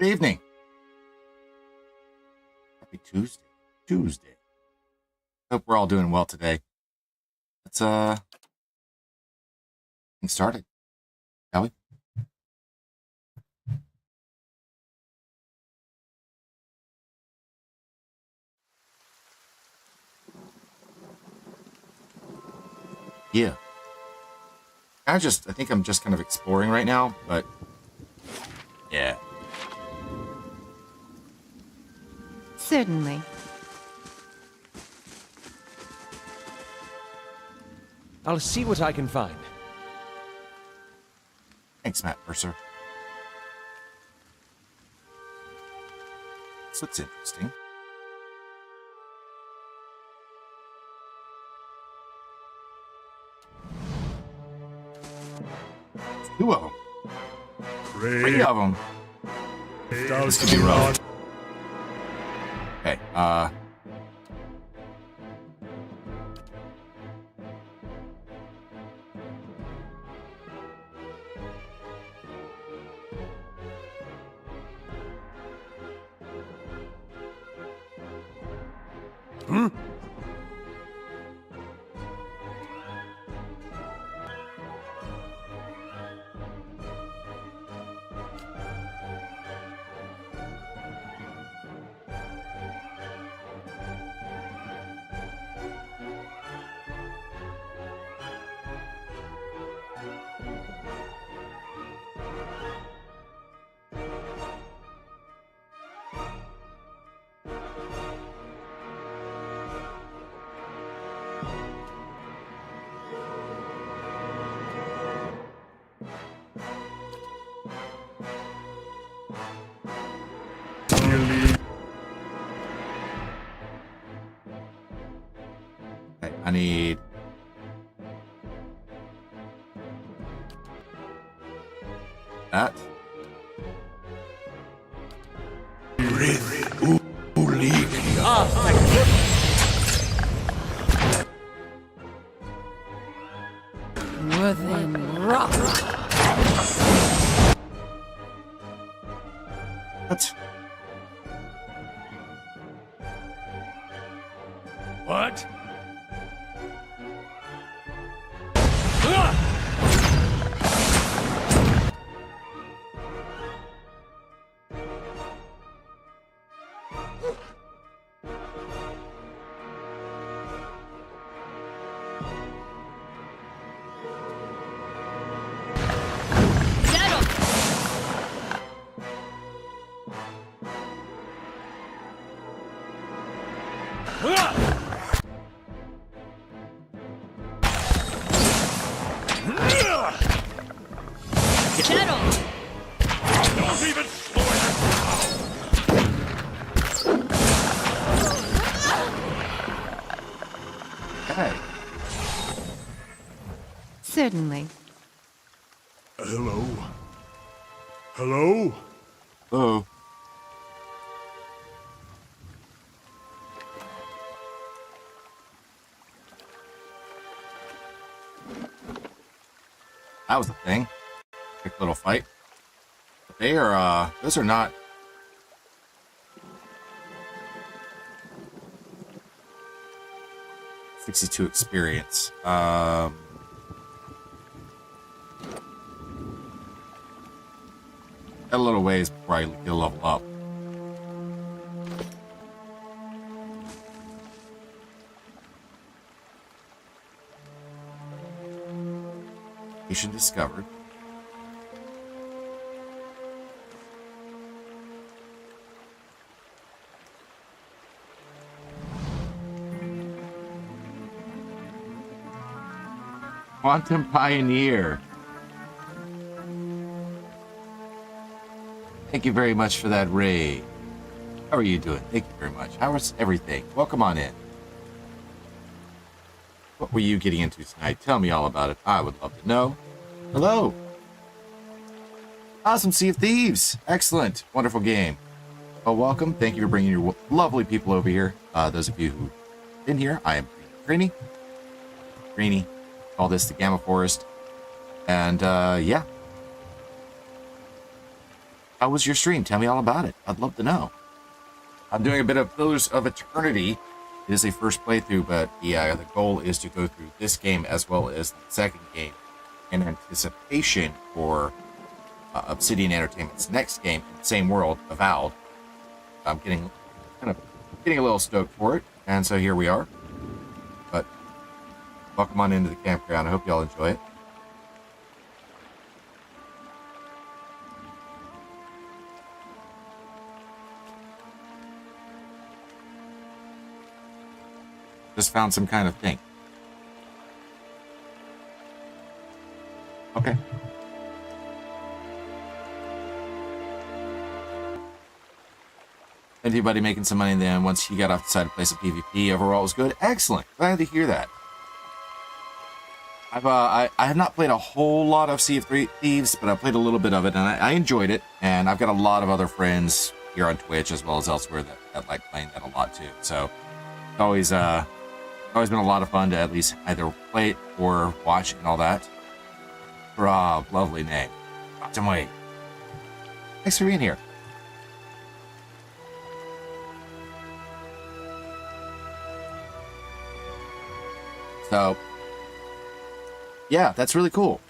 Good evening. Happy Tuesday. Hope we're all doing well today. Let's get started, shall we? Yeah. I think I'm just kind of exploring right now, but yeah. Certainly. I'll see what I can find. Thanks, Matt Mercer. So it's interesting. Two of them. Three of them. This could be rough. Okay, I need that. Within rock. What? What? Don't even slow it down. Okay. Certainly. Hello? Hello? Oh. That was a thing. Quick little fight. But they are, those are not... ...62 experience. Got a little ways before I get a level up. Location discovered. Quantum Pioneer. Thank you very much for that raid. How are you doing? Thank you very much. How is everything? Welcome on in. What were you getting into tonight? Tell me all about it. I would love to know. Hello. Awesome Sea of Thieves. Excellent. Wonderful game. Well, welcome. Thank you for bringing your lovely people over here. Those of you who've been here, I am Greeny. Call this the Gamma Forest. And, yeah. How was your stream? Tell me all about it. I'd love to know. I'm doing a bit of Pillars of Eternity. It is a first playthrough, but the goal is to go through this game as well as the second game in anticipation for Obsidian Entertainment's next game in the same world, Avowed. I'm getting a little stoked for it, and so here we are. But welcome on into the campground. I hope y'all enjoy it. Just found some kind of thing. Okay. Anybody making some money then once he got off the side to play some PvP? Overall, it was good. Excellent. Glad to hear that. I have not played a whole lot of Sea of Thieves, but I played a little bit of it, and I enjoyed it. And I've got a lot of other friends here on Twitch as well as elsewhere that like playing that a lot too. So it's always been a lot of fun to at least either play it or watch and all that. Rob, lovely name. Awesome way. Thanks for being here. So, yeah, that's really cool.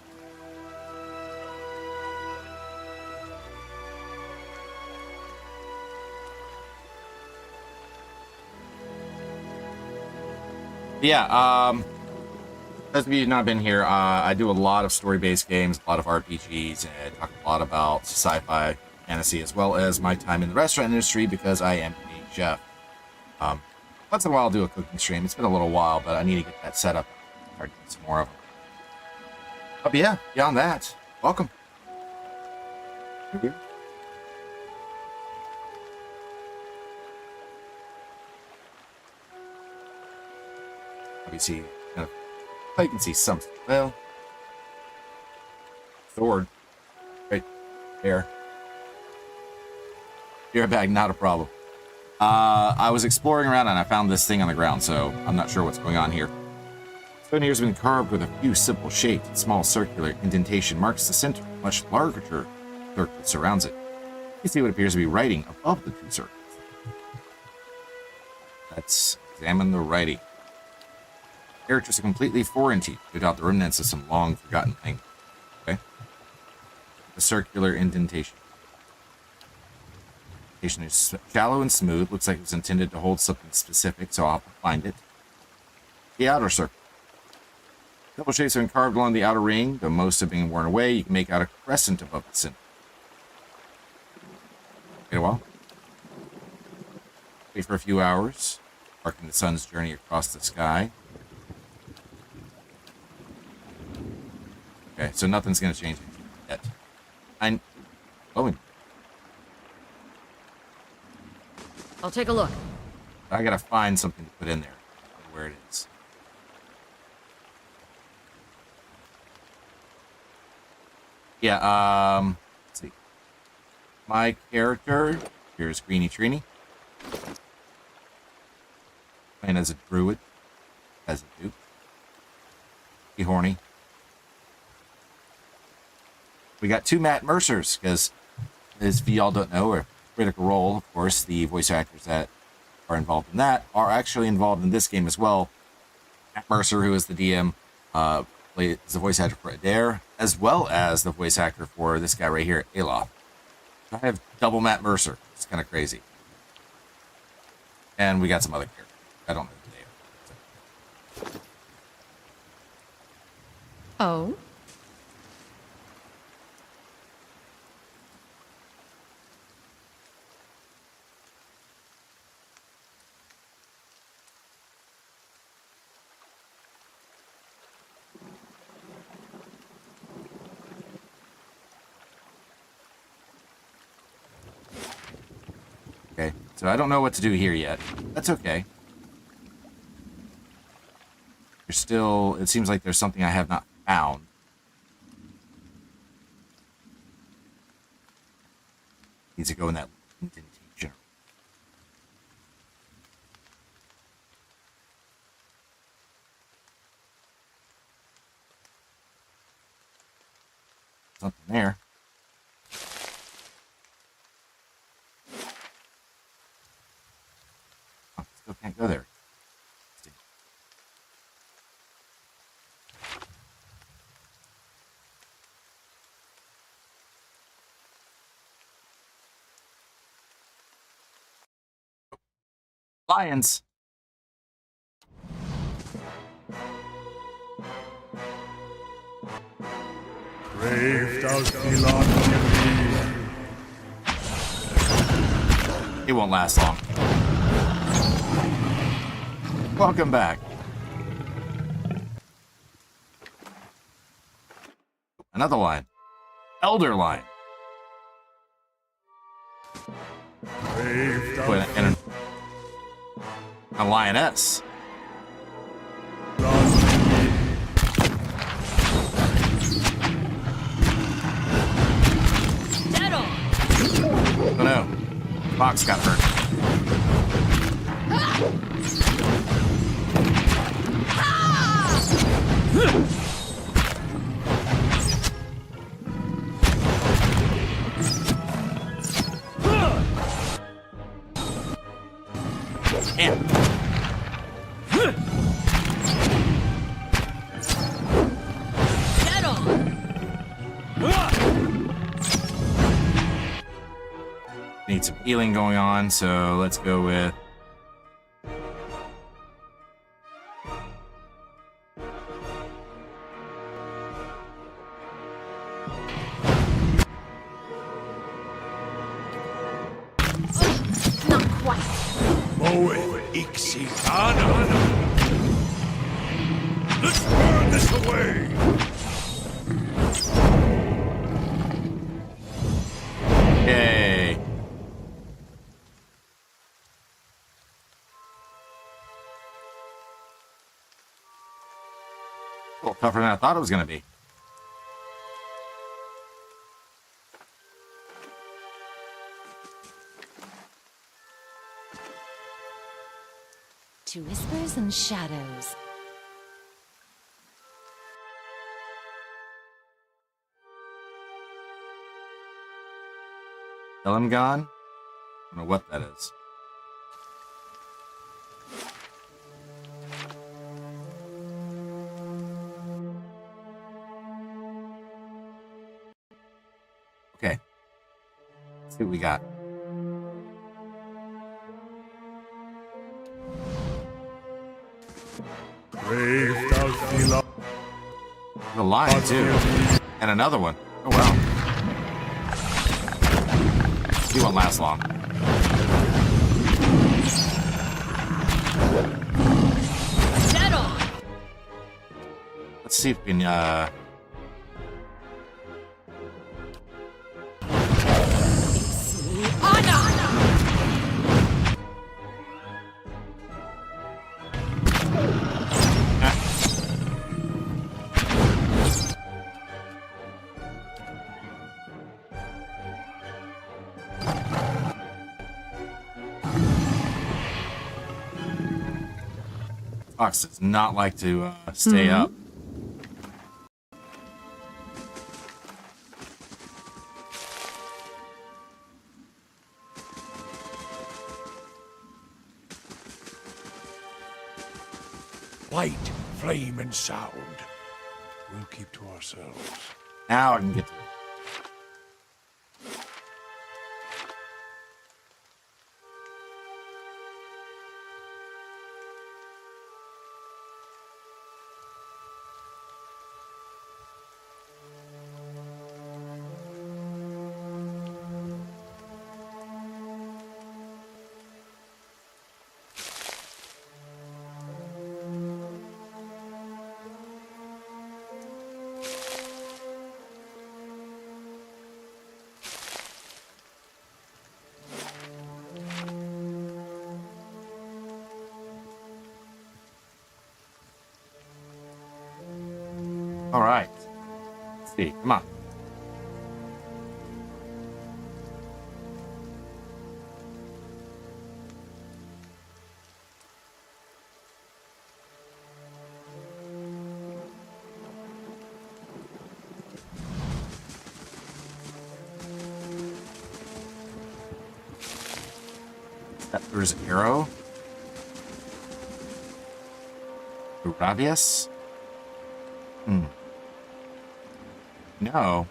Yeah, those of you who've not been here, I do a lot of story-based games, a lot of RPGs, and talk a lot about sci-fi, fantasy, as well as my time in the restaurant industry because I am a chef. Once in a while I'll do a cooking stream. It's been a little while, but I need to get that set up and start doing some more of them. But yeah, beyond that, welcome. Let me see. I can see something. Well, sword right there. Beer bag, not a problem. I was exploring around and I found this thing on the ground, so I'm not sure what's going on here. Stone here has been carved with a few simple shapes. A small circular indentation marks the center. A much larger circle surrounds it. You can see what appears to be writing above the two circles. Let's examine the writing. Characters are completely foreign to you, without the remnants of some long forgotten language. Okay? The circular indentation. The indentation is shallow and smooth. Looks like it was intended to hold something specific, so I'll have to find it. The outer circle. A couple shapes have been carved along the outer ring, though most have been worn away. You can make out a crescent above the center. Wait a while. Wait for a few hours, marking the sun's journey across the sky. Okay, so nothing's going to change yet. I'll take a look. I got to find something to put in there. Where it is. Yeah, let's see. My character, here's Greeny Trini. Playing as a druid. As a dupe. Be horny. We got two Matt Mercers, because, as y'all don't know, or Critical Role, of course, the voice actors that are involved in that are actually involved in this game as well. Matt Mercer, who is the DM, is the voice actor for Adair, as well as the voice actor for this guy right here, Alof. So I have double Matt Mercer. It's kind of crazy. And we got some other characters. I don't know who they are. So. Oh? Okay, so I don't know what to do here yet. That's okay. There's still, it seems like there's something I have not found. Needs to go in that indentation. Something there. Still can't go there. Lions. Brave does belong to me. It won't last long. Welcome back. Another line. Elder line. Brave Oh, does and a lioness. belong to me. Dead on! Oh no. Fox got hurt. Damn. Dead on! Need some healing going on, so let's go with... Not quite. Moe Ixitana. Let's burn this away. Yay. A little tougher than I thought it was going to be. To whispers and shadows. Elamgon? I don't know what that is. Okay. Let's see what we got. Brave does belong The lion, too. And another one. Oh, wow. He won't last long. Dead on! Let's see if we can, Fox does not like to stay up. Light, flame, and sound. We'll keep to ourselves. Now I can get to it. All right. Let's see. Come on. There's an arrow. Uravius? No.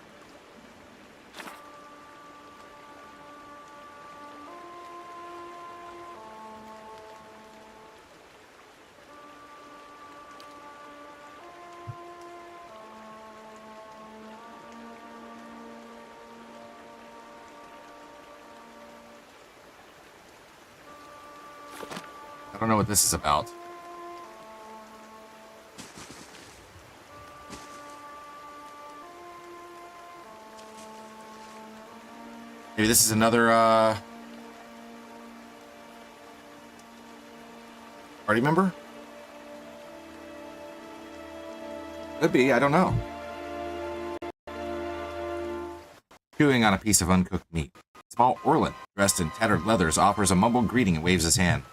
I don't know what this is about. Maybe this is another party member? Could be, I don't know. Chewing on a piece of uncooked meat. Small Orlin, dressed in tattered leathers, offers a mumbled greeting and waves his hand.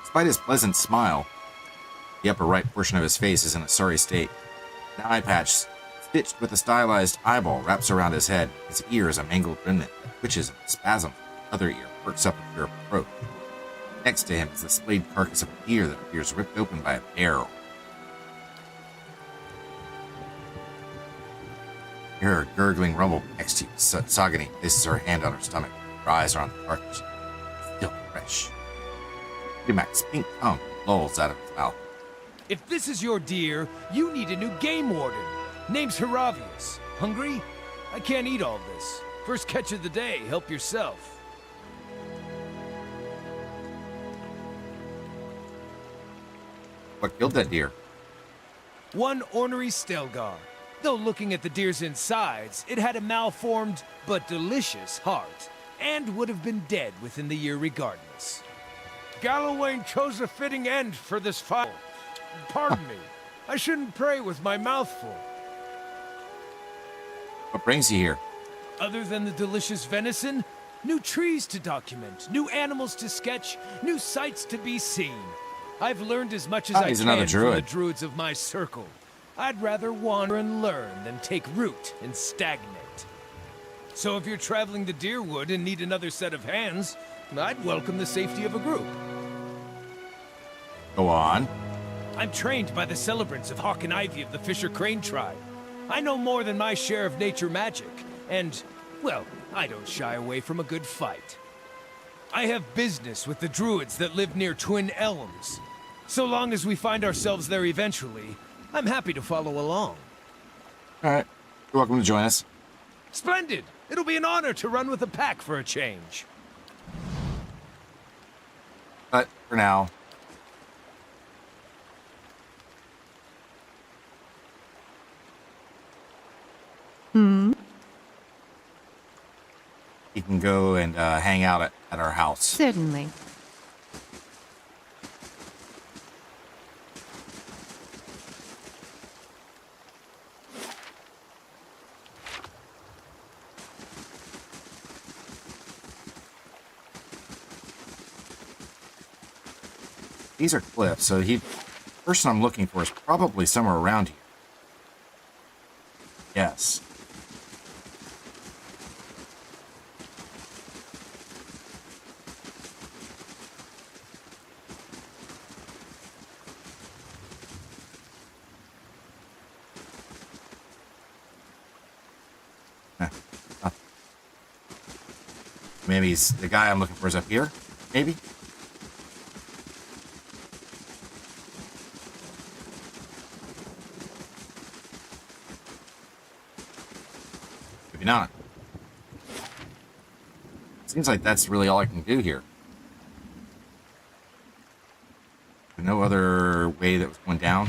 Despite his pleasant smile, the upper right portion of his face is in a sorry state. An eye patch, stitched with a stylized eyeball, wraps around his head. His ear is a mangled remnant that twitches in a spasm. The other ear perks up at your approach. Next to him is the splayed carcass of a deer that appears ripped open by a bear. You hear a gurgling rumble next to you. Sagani places her hand on her stomach. Her eyes are on the carcass. Still fresh. Mac's pink tongue lolls out of his mouth. If this is your deer, you need a new game warden. Name's Heravius. Hungry? I can't eat all this. First catch of the day, help yourself. What killed that deer? One ornery Stelgar. Though looking at the deer's insides, it had a malformed but delicious heart, and would have been dead within the year regardless. Gallowayne chose a fitting end for this fight. Pardon me. I shouldn't pray with my mouth full. What brings you here? Other than the delicious venison, new trees to document, new animals to sketch, new sights to be seen. I've learned as much as I he's can another from the druid. druids of my circle. I'd rather wander and learn than take root and stagnate. So if you're traveling to Deerwood and need another set of hands, I'd welcome the safety of a group. Go on. I'm trained by the celebrants of Hawk and Ivy of the Fisher Crane tribe. I know more than my share of nature magic, and, well, I don't shy away from a good fight. I have business with the druids that live near Twin Elms. So long as we find ourselves there eventually, I'm happy to follow along. All right. You're welcome to join us. Splendid! It'll be an honor to run with a pack for a change. But for now, you can go and hang out at our house. Certainly. These are cliffs, so the person I'm looking for is probably somewhere around here. Yes. Nothing. Maybe the guy I'm looking for is up here? Maybe? Maybe not. Seems like that's really all I can do here. There's no other way that was going down?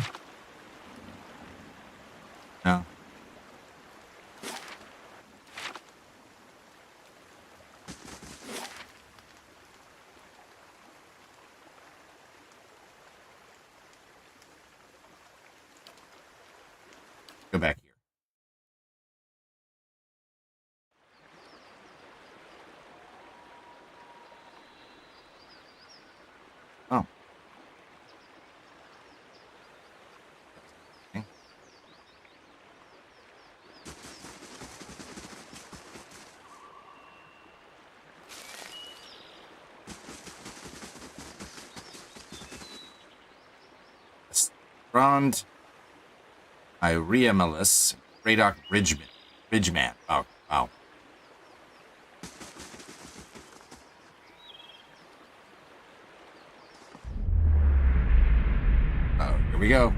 No. Go back here. Oh. Brond Iriamelus Radok Bridgeman. Oh, wow. Oh, here we go.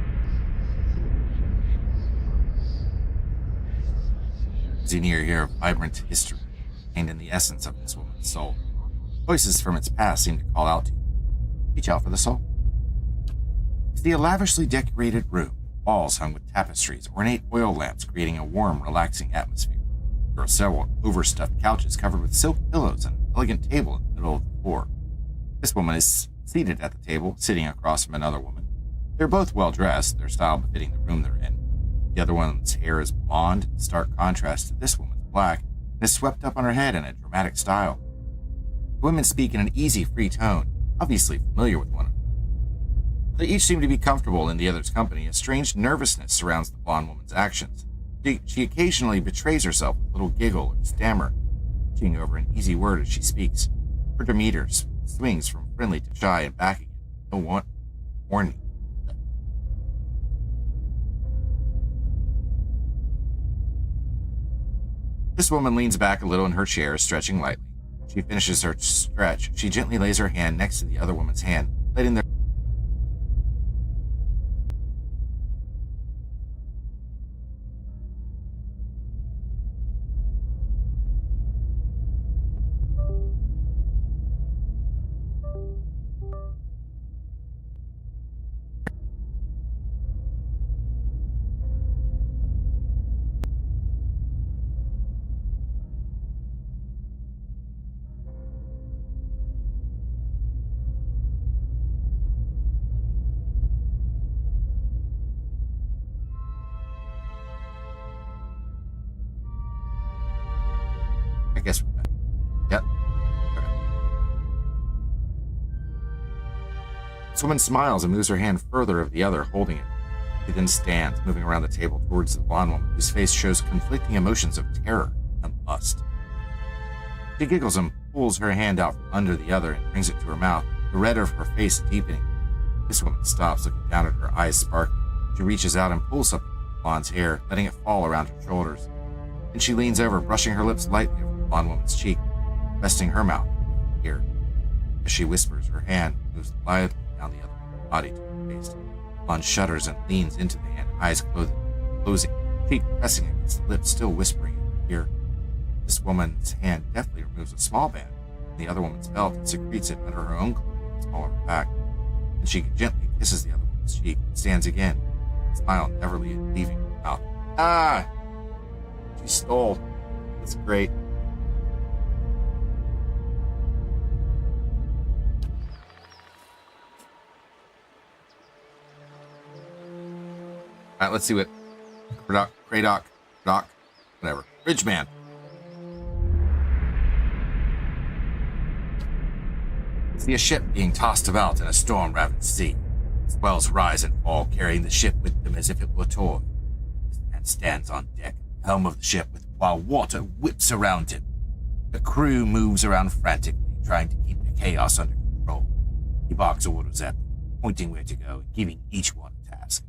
Zenir hear of vibrant history, contained in the essence of this woman's soul. Voices from its past seem to call out to you. Reach out for the soul. See a lavishly decorated room, walls hung with tapestries, ornate oil lamps creating a warm, relaxing atmosphere. There are several overstuffed couches covered with silk pillows and an elegant table in the middle of the floor. This woman is seated at the table, sitting across from another woman. They're both well dressed, their style befitting the room they're in. The other woman's hair is blonde, in stark contrast to this woman's black, and is swept up on her head in a dramatic style. The women speak in an easy, free tone, obviously familiar with one another. They each seem to be comfortable in the other's company. A strange nervousness surrounds the blonde woman's actions. She occasionally betrays herself with a little giggle or stammer, pitching over an easy word as she speaks. Her demeanor swings from friendly to shy and back again. No one warning. This woman leans back a little in her chair, stretching lightly. She finishes her stretch. She gently lays her hand next to the other woman's hand, letting their I guess we're back. Yep. Okay. This woman smiles and moves her hand further of the other, holding it. She then stands, moving around the table towards the blonde woman, whose face shows conflicting emotions of terror and lust. She giggles and pulls her hand out from under the other and brings it to her mouth, the red of her face deepening. This woman stops, looking down at her eyes sparkling. She reaches out and pulls something from the blonde's hair, letting it fall around her shoulders. Then she leans over, brushing her lips lightly over the blonde woman's cheek, resting her mouth here. As she whispers, her hand moves lightly down the other body to her face. The blonde shudders and leans into the hand, eyes closing, cheek pressing against the lips, still whispering in her ear. This woman's hand deftly removes a small band from the other woman's belt and secretes it under her own clothing, small on her back. Then she gently kisses the other woman's cheek and stands again, the smile never leaving her mouth. Ah! She stole. That's great. Alright, let's see what Kradock, whatever. Ridgeman. See a ship being tossed about in a storm-ravaged sea. Swells rise and fall, carrying the ship with them as if it were a toy. This man stands on deck, at the helm of the ship, while water whips around him. The crew moves around frantically, trying to keep the chaos under control. He barks orders at them, pointing where to go and giving each one a task.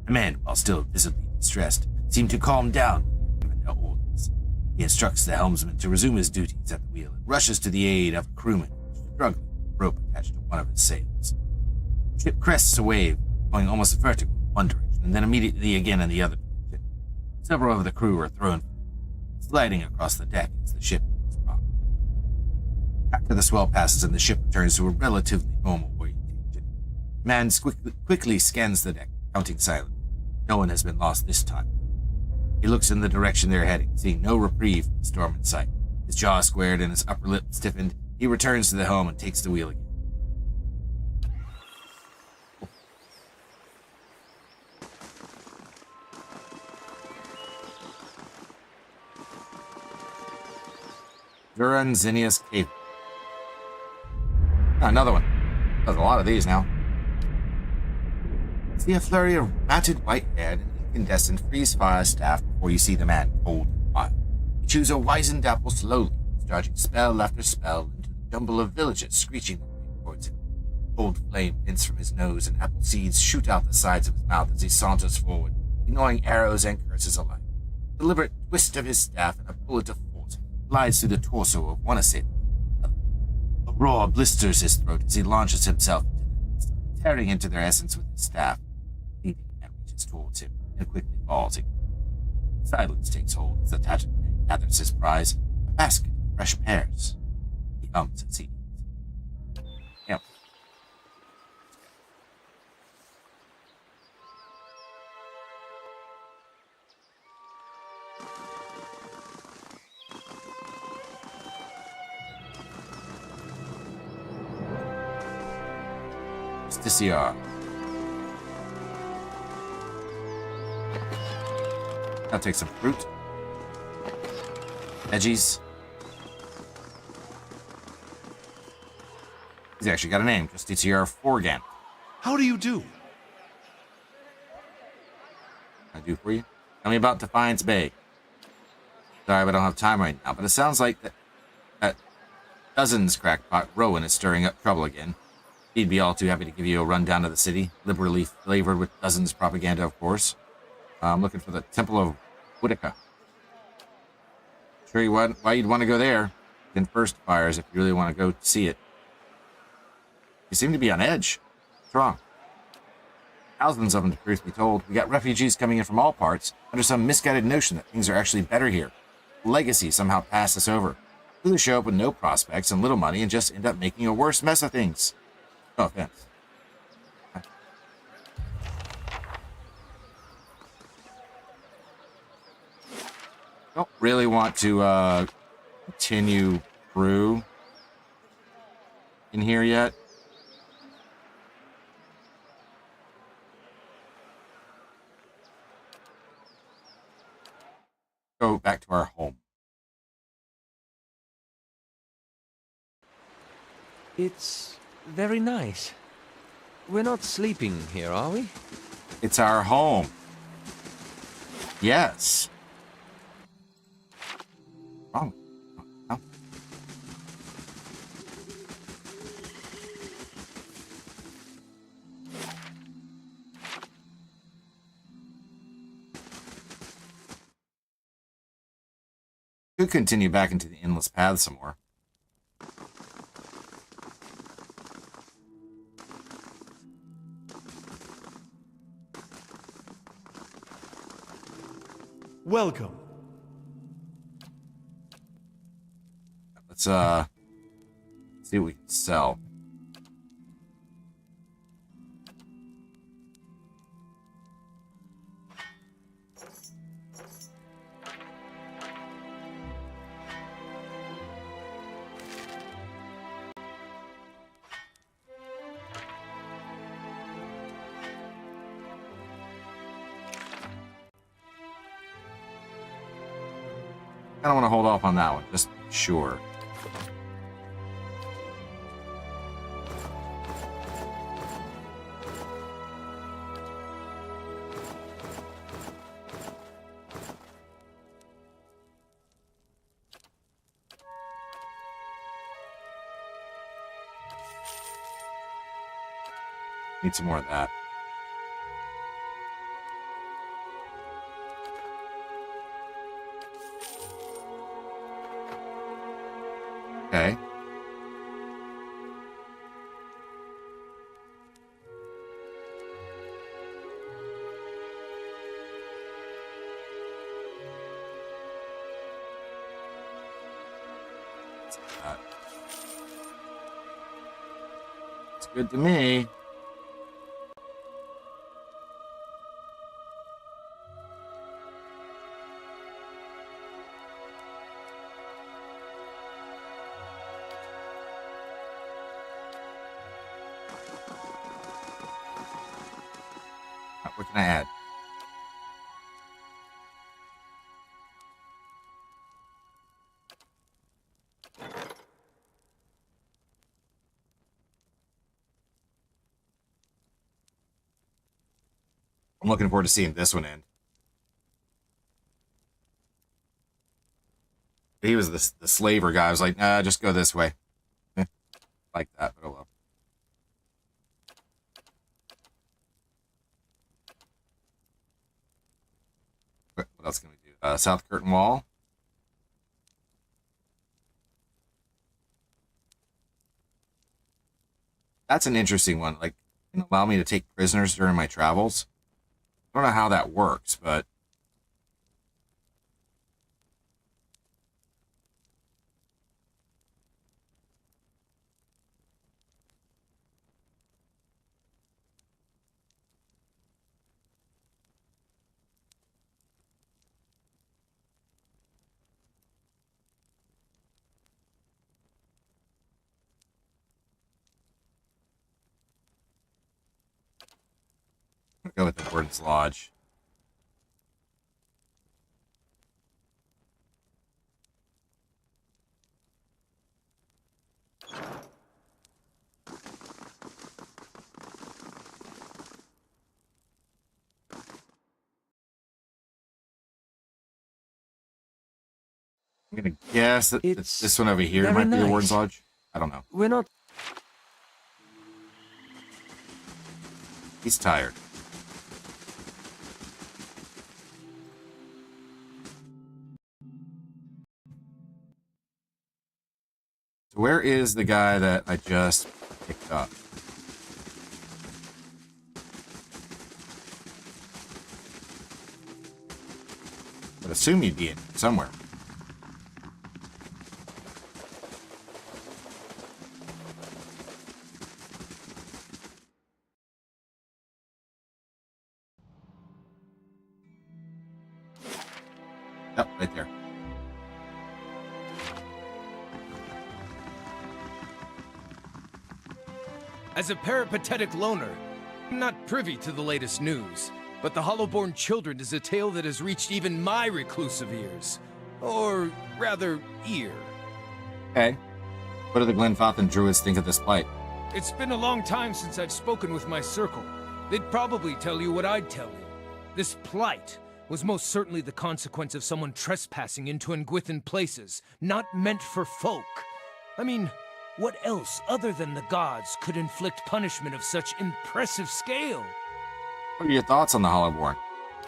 The men, while still visibly distressed, seem to calm down when given their orders. He instructs the helmsman to resume his duties at the wheel and rushes to the aid of a crewman struggling with a rope attached to one of his sails. The ship crests a wave, going almost vertical in one direction, and then immediately again in the other direction. Several of the crew are thrown, sliding across the deck as the ship is rocked. After the swell passes and the ship returns to a relatively normal orientation, man quickly scans the deck, counting silently. No one has been lost this time. He looks in the direction they're heading, seeing no reprieve from the storm in sight. His jaw squared and his upper lip stiffened. He returns to the helm and takes the wheel again. Duran Zinnius Cave. Another one. There's a lot of these now. See a flurry of matted white-haired and incandescent freeze-fire staff before you see the man cold and wild. You choose a wizened apple slowly, discharging spell after spell into the jumble of villagers screeching their way towards him. Cold flame vents from his nose, and apple seeds shoot out the sides of his mouth as he saunters forward, ignoring arrows and curses alike. A deliberate twist of his staff, and a bullet of force glides through the torso of one assailant. A roar blisters his throat as he launches himself into them, tearing into their essence with his staff. Leaping and reaches towards him, and quickly falls. Silence takes hold as the tattered man gathers his prize, a basket of fresh pears. He hums as he eats. Yep. Justiciar. I'll take some fruit. Veggies. He's actually got a name. Justiciar Forgan. How do you do? Can I do for you? Tell me about Defiance Bay. Sorry, but I don't have time right now. But it sounds like that Dozens crackpot Rowan is stirring up trouble again. He'd be all too happy to give you a rundown of the city, liberally flavored with Dozens propaganda, of course. I'm looking for the Temple of Whitaker. Sure, why you'd want to go there? Then first fires if you really want to go see it. You seem to be on edge. What's wrong? Thousands of them, to truth be told. We got refugees coming in from all parts under some misguided notion that things are actually better here. Legacy somehow passed us over. Who show up with no prospects and little money and just end up making a worse mess of things. No offense. Don't really want to continue through in here yet. Go back to our home. It's very nice. We're not sleeping here, are we? It's our home. Yes. Wrong. Oh. Could continue back into the endless path some more. Welcome. Let's see what we can sell. I don't want to hold off on that one, just sure. Need some more of that. Okay. It's good to me. What can I add? I'm looking forward to seeing this one end. He was the slaver guy. I was like, nah, just go this way. Like that, but oh well. else can we do? South Curtain Wall. That's an interesting one. Like, it can allow me to take prisoners during my travels. I don't know how that works, but I'm gonna go with the Warden's Lodge. I'm gonna guess that It's this one over here very might be the nice. Warden's Lodge. I don't know. We're not... He's tired. So where is the guy that I just picked up? I'd assume he'd be in somewhere. Yep, right there. As a peripatetic loner, I'm not privy to the latest news, but the Hollowborn Children is a tale that has reached even my reclusive ears. Or, rather, ear. Okay. What do the Glenfathan Druids think of this plight? It's been a long time since I've spoken with my circle. They'd probably tell you what I'd tell you. This plight was most certainly the consequence of someone trespassing into Nguithan places, not meant for folk. I mean, what else other than the gods could inflict punishment of such impressive scale? What are your thoughts on the Hollowborn?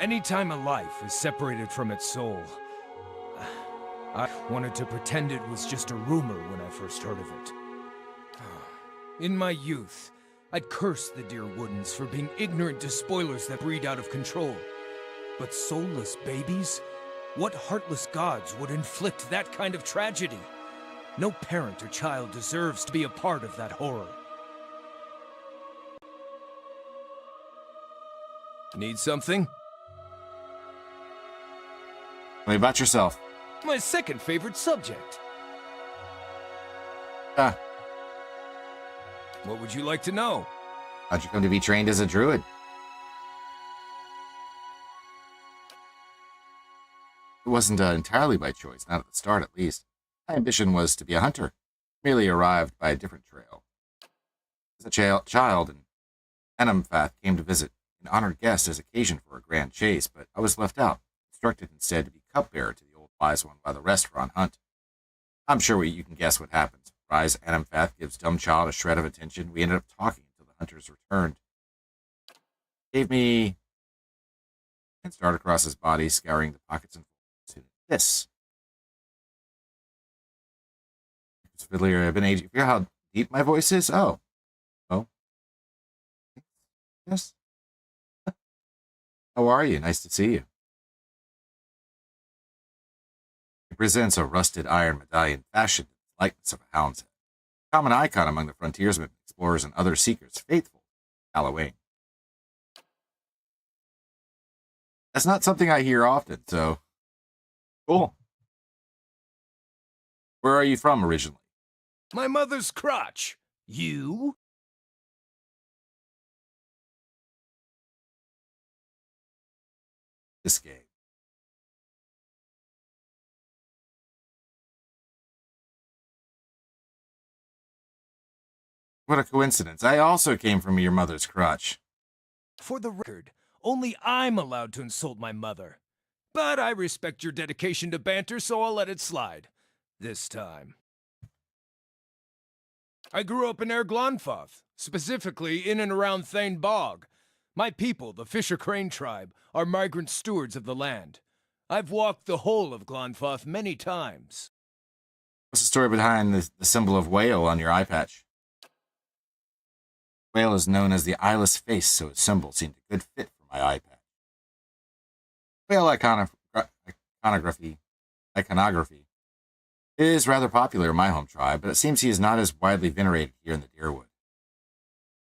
Anytime a life is separated from its soul, I wanted to pretend it was just a rumor when I first heard of it. In my youth, I'd cursed the dear Woodens for being ignorant despoilers that breed out of control. But soulless babies? What heartless gods would inflict that kind of tragedy? No parent or child deserves to be a part of that horror. Need something? Tell me about yourself. My second favorite subject. Ah, What would you like to know? how'd you come to be trained as a druid? It wasn't entirely by choice, not at the start at least. My ambition was to be a hunter, merely arrived by a different trail. As a child, an Enumfath came to visit, an honored guest as occasion for a grand chase, but I was left out, instructed instead to be cupbearer to the old wise one while the rest were on hunt. I'm sure you can guess what happens. Rise Enumfath gives dumb child a shred of attention. We ended up talking until the hunters returned. Gave me and started across his body, scouring the pockets and this. It's familiar. I've been aging. You hear how deep my voice is? Oh. Yes. How are you? Nice to see you. He presents a rusted iron medallion fashioned in the likeness of a hound's head. Common icon among the frontiersmen, explorers, and other seekers faithful to Halloween. That's not something I hear often, so cool. Where are you from originally? My mother's crotch. You? This game. What a coincidence. I also came from your mother's crotch. For the record, only I'm allowed to insult my mother. But I respect your dedication to banter, so I'll let it slide. This time. I grew up in Erglonfoth, specifically in and around Thane Bog. My people, the Fisher Crane tribe, are migrant stewards of the land. I've walked the whole of Glonfoth many times. What's the story behind the symbol of whale on your eye patch? Whale is known as the eyeless face, so its symbol seemed a good fit for my eye patch. Whale iconography is rather popular in my home tribe, but it seems he is not as widely venerated here in the Deerwood.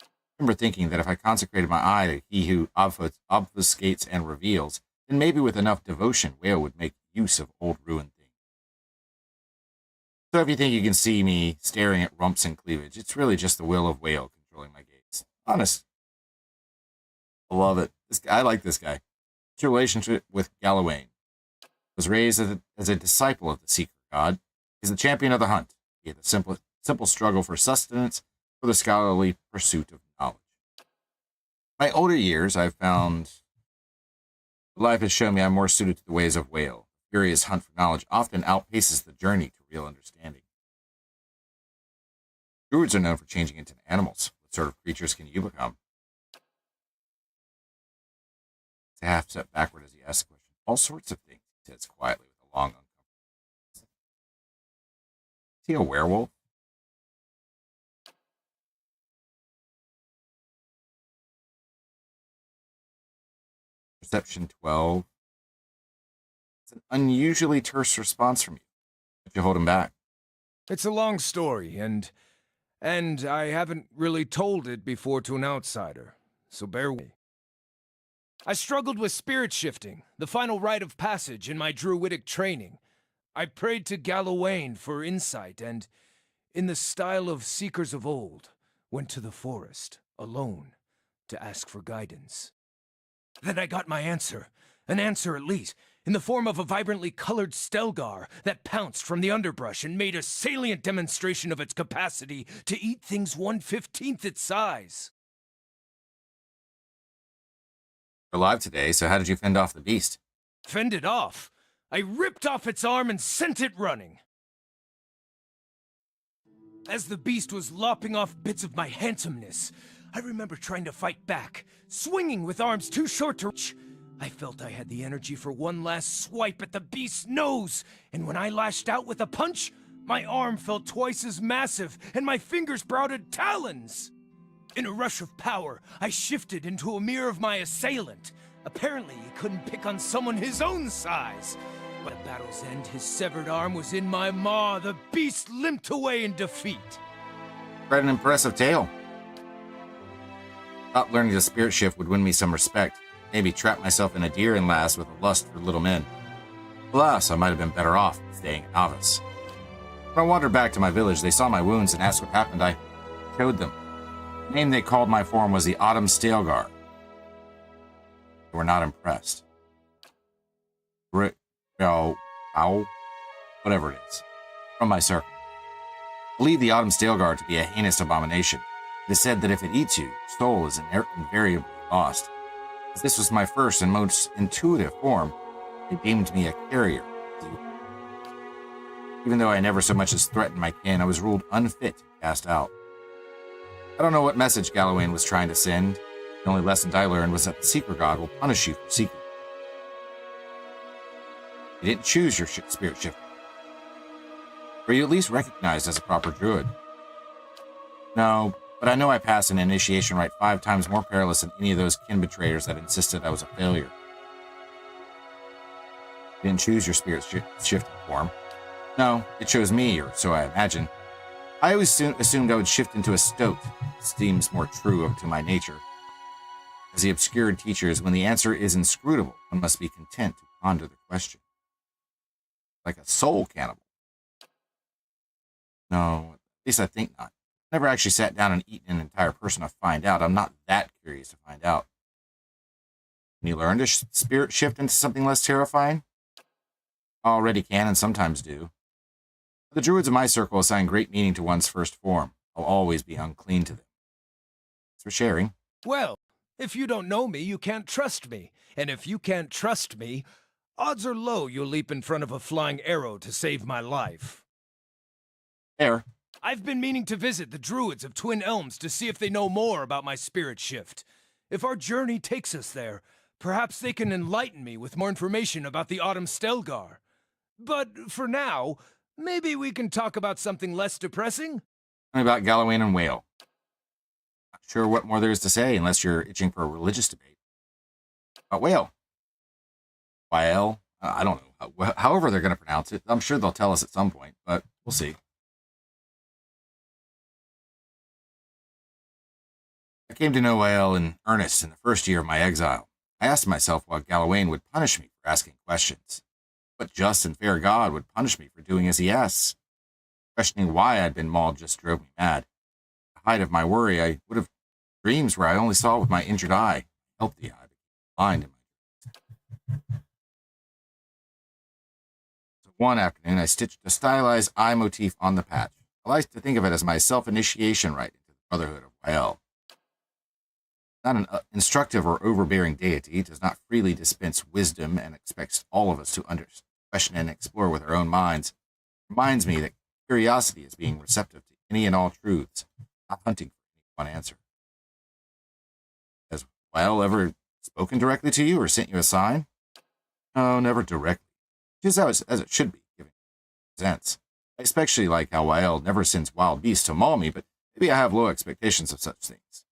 I remember thinking that if I consecrated my eye to he who obfuscates and reveals, then maybe with enough devotion, Whale would make use of old ruined things. So if you think you can see me staring at rumps and cleavage, it's really just the will of Whale controlling my gaze. Honest. I love it. I like this guy. His relationship with Galawain. Was raised as a disciple of the Seeker God. He's the champion of the hunt. He had a simple struggle for sustenance, for the scholarly pursuit of knowledge. In my older years, I've found life has shown me I'm more suited to the ways of Whale. The furious hunt for knowledge often outpaces the journey to real understanding. Druids are known for changing into animals. What sort of creatures can you become? It's a half step backward as he asks the question. All sorts of things, he says quietly with a long, uncomfortable voice. Is he a werewolf? Perception 12. It's an unusually terse response from you. If you hold him back. It's a long story, and I haven't really told it before to an outsider, so bear with me. I struggled with spirit shifting, the final rite of passage in my druidic training. I prayed to Galawain for insight and, in the style of seekers of old, went to the forest, alone, to ask for guidance. Then I got my answer, an answer at least, in the form of a vibrantly colored Stelgar that pounced from the underbrush and made a salient demonstration of its capacity to eat things 1/15th its size. You're alive today, so how did you fend off the beast? Fend it off. I ripped off its arm and sent it running. As the beast was lopping off bits of my handsomeness, I remember trying to fight back, swinging with arms too short to reach. I felt I had the energy for one last swipe at the beast's nose, and when I lashed out with a punch, my arm felt twice as massive, and my fingers sprouted talons. In a rush of power, I shifted into a mirror of my assailant. Apparently, he couldn't pick on someone his own size. But at battle's end, his severed arm was in my maw. The beast limped away in defeat. Read an impressive tale. Thought learning the spirit shift would win me some respect. Maybe trap myself in a deer and lass with a lust for little men. Alas, I might have been better off staying a novice. When I wandered back to my village, they saw my wounds and asked what happened. I showed them. The name they called my form was the Autumn Stelgar. They were not impressed. Whatever it is. From my circle. I believe the Autumn Stelgar to be a heinous abomination. It is said that if it eats you, your soul is invariably lost. As this was my first and most intuitive form, they deemed me a carrier. Even though I never so much as threatened my kin, I was ruled unfit to cast out. I don't know what message Galawain was trying to send. The only lesson I learned was that the Seeker God will punish you for seeking. You didn't choose your spirit shifting. Were you at least recognized as a proper druid? No, but I know I passed an initiation rite 5 times more perilous than any of those kin betrayers that insisted I was a failure. You didn't choose your spirit shifting form. No, it chose me, or so I imagine. I always assumed I would shift into a stoat. It seems more true to my nature. As the obscured teachers, when the answer is inscrutable, one must be content to ponder the question. Like a soul cannibal. No, at least I think not. Never actually sat down and eaten an entire person to find out. I'm not that curious to find out. Can you learn to spirit shift into something less terrifying? I already can and sometimes do. The druids in my circle assign great meaning to one's first form. I'll always be unclean to them. Thanks for sharing. Well, if you don't know me, you can't trust me. And if you can't trust me, odds are low you'll leap in front of a flying arrow to save my life. There. I've been meaning to visit the druids of Twin Elms to see if they know more about my spirit shift. If our journey takes us there, Perhaps they can enlighten me with more information about the Autumn Stelgar. But for now, maybe we can talk about something less depressing? Tell me about Galawain and Whale. Not sure what more there is to say unless you're itching for a religious debate. About Whale. Whale? I don't know. However they're going to pronounce it. I'm sure they'll tell us at some point, but we'll see. I came to know Whale in earnest in the first year of my exile. I asked myself why Galawain would punish me for asking questions. What just and fair God would punish me for doing as he asks? Questioning why I'd been mauled just drove me mad. At the height of my worry, I would have dreams where I only saw with my injured eye. Helped the eye, but blind in my dreams. So one afternoon, I stitched a stylized eye motif on the patch. I like to think of it as my self-initiation rite into the Brotherhood of Whale. Not an instructive or overbearing deity, does not freely dispense wisdom and expects all of us to question and explore with our own minds. Reminds me that curiosity is being receptive to any and all truths, not hunting for one answer. Has Whale ever spoken directly to you or sent you a sign? No, never directly. Just as it should be, given it presents. I especially like how Whale never sends wild beasts to maul me, but maybe I have low expectations of such things.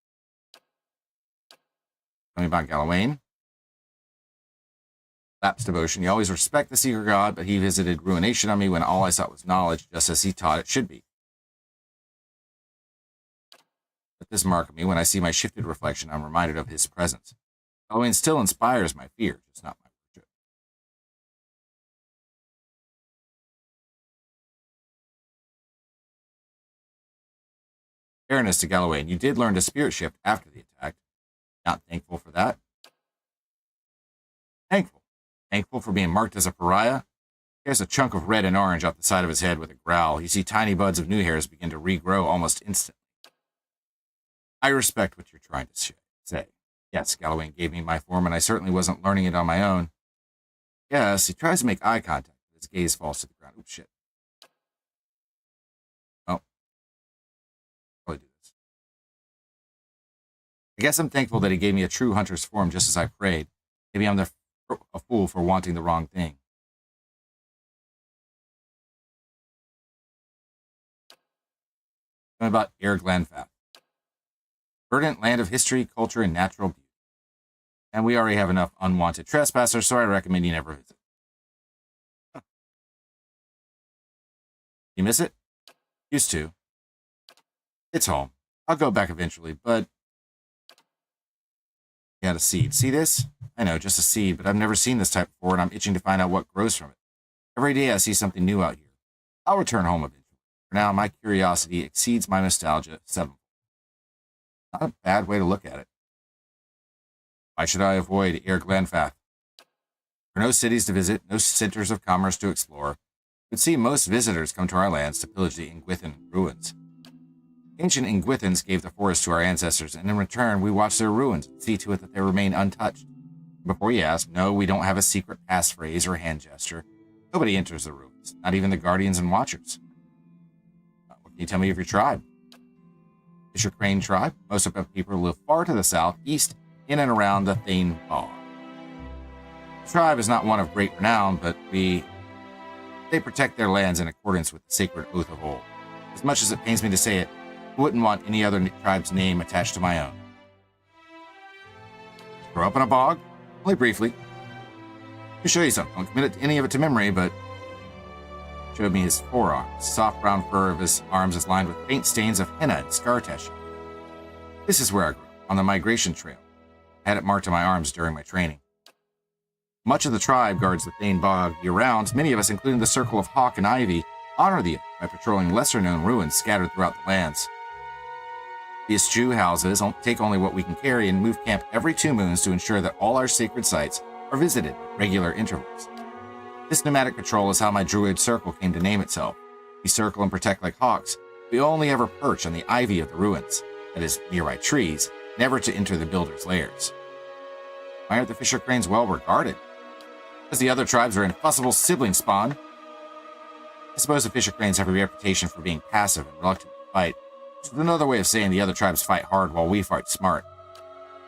Tell me about Galawain. Lapsed devotion. He always respected the secret god, but he visited ruination on me when all I sought was knowledge, just as he taught it should be. Let this mark me. When I see my shifted reflection, I'm reminded of his presence. Galawain still inspires my fear, just not my worship. Fairness to Galawain, you did learn to spirit shift after the attack. Not thankful for that. Thankful. Thankful for being marked as a pariah. There's a chunk of red and orange off the side of his head with a growl. You see tiny buds of new hairs begin to regrow almost instantly. I respect what you're trying to say. Yes, Galawain gave me my form, and I certainly wasn't learning it on my own. Yes, he tries to make eye contact, but his gaze falls to the ground. Oops, shit. Oh. Probably do this. I guess I'm thankful that he gave me a true hunter's form just as I prayed. Maybe I'm a fool for wanting the wrong thing. About Erglanfath. Verdant land of history, culture, and natural beauty. And we already have enough unwanted trespassers, so I recommend you never visit. Huh. You miss it? Used to. It's home. I'll go back eventually, but... You had a seed. See this? I know, just a seed, but I've never seen this type before, and I'm itching to find out what grows from it. Every day I see something new out here. I'll return home eventually. For now, my curiosity exceeds my nostalgia sevenfold. Not a bad way to look at it. Why should I avoid Erglanfath? There are no cities to visit, no centers of commerce to explore. It would seem most visitors come to our lands to pillage the Ingwithan ruins. Ancient Ingwithans gave the forest to our ancestors, and in return, we watch their ruins and see to it that they remain untouched. Before you ask, no, we don't have a secret passphrase or hand gesture. Nobody enters the ruins, not even the guardians and watchers. What can you tell me of your tribe? Fisher Crane tribe. Most of our people live far to the south, east, in and around the Thane Bog. The tribe is not one of great renown, but they protect their lands in accordance with the sacred oath of old. As much as it pains me to say it, I wouldn't want any other tribe's name attached to my own. Grew up in a bog? Only briefly. Let me show you something. Don't commit any of it to memory, but showed me his forearms. Soft brown fur of his arms is lined with faint stains of henna and scar tissue. This is where I grew up, on the migration trail. I had it marked on my arms during my training. Much of the tribe guards the Thane Bog year-round. Many of us, including the Circle of Hawk and Ivy, honor the oath by patrolling lesser-known ruins scattered throughout the lands. The eschew houses take only what we can carry and move camp every 2 moons to ensure that all our sacred sites are visited at regular intervals. This nomadic patrol is how my druid circle came to name itself. We circle and protect like hawks. We only ever perch on the ivy of the ruins, that is, nearby trees, never to enter the builders' lairs. Why aren't the Fisher Cranes well regarded? Because the other tribes are infussible sibling spawn. I suppose the Fisher Cranes have a reputation for being passive and reluctant to fight. It's another way of saying the other tribes fight hard while we fight smart.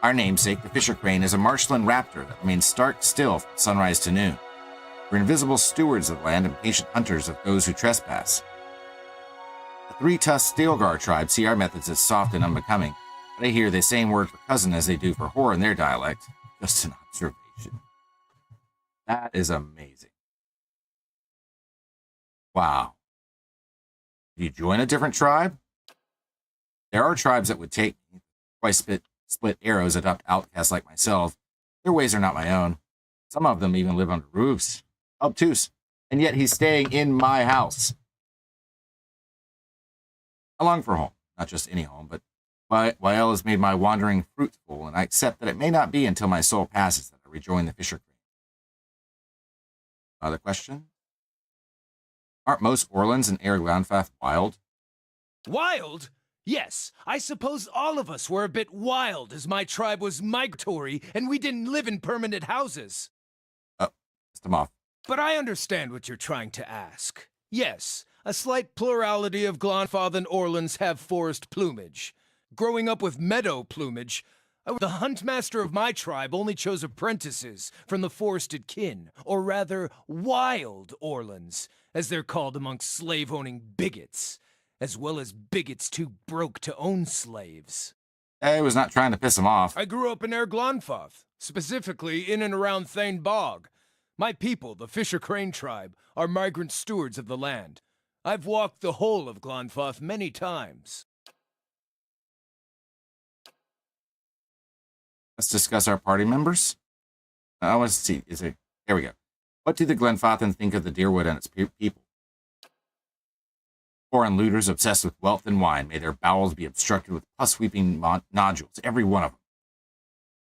Our namesake, the fisher crane, is a marshland raptor that remains stark still from sunrise to noon. We're invisible stewards of the land and patient hunters of those who trespass. The three-tusked Stilgar tribe see our methods as soft and unbecoming, but I hear the same word for cousin as they do for whore in their dialect. Just an observation. That is amazing. Wow. Did you join a different tribe? There are tribes that would take twice split arrows adopt outcasts like myself. Their ways are not my own. Some of them even live under roofs. Obtuse. And yet he's staying in my house. I long for home. Not just any home, but Wael has made my wandering fruitful, and I accept that it may not be until my soul passes that I rejoin the fisher crane. Other question? Aren't most Orlands and Erglanfath wild? Wild? Yes, I suppose all of us were a bit wild as my tribe was migratory and we didn't live in permanent houses. Oh, missed him off. But I understand what you're trying to ask. Yes, a slight plurality of Glonfath and Orlands have forest plumage. Growing up with meadow plumage, the huntmaster of my tribe only chose apprentices from the forested kin, or rather, wild Orlands, as they're called amongst slave-owning bigots, as well as bigots too broke to own slaves. I was not trying to piss him off. I grew up in Glonfath, specifically in and around Thane Bog. My people, the Fisher Crane tribe, are migrant stewards of the land. I've walked the whole of Glonfath many times. Let's discuss our party members. I want to see. There we go. What do the Glenfathan think of the Deerwood and its people? Foreign looters obsessed with wealth and wine. May their bowels be obstructed with pus-weeping nodules, every one of them.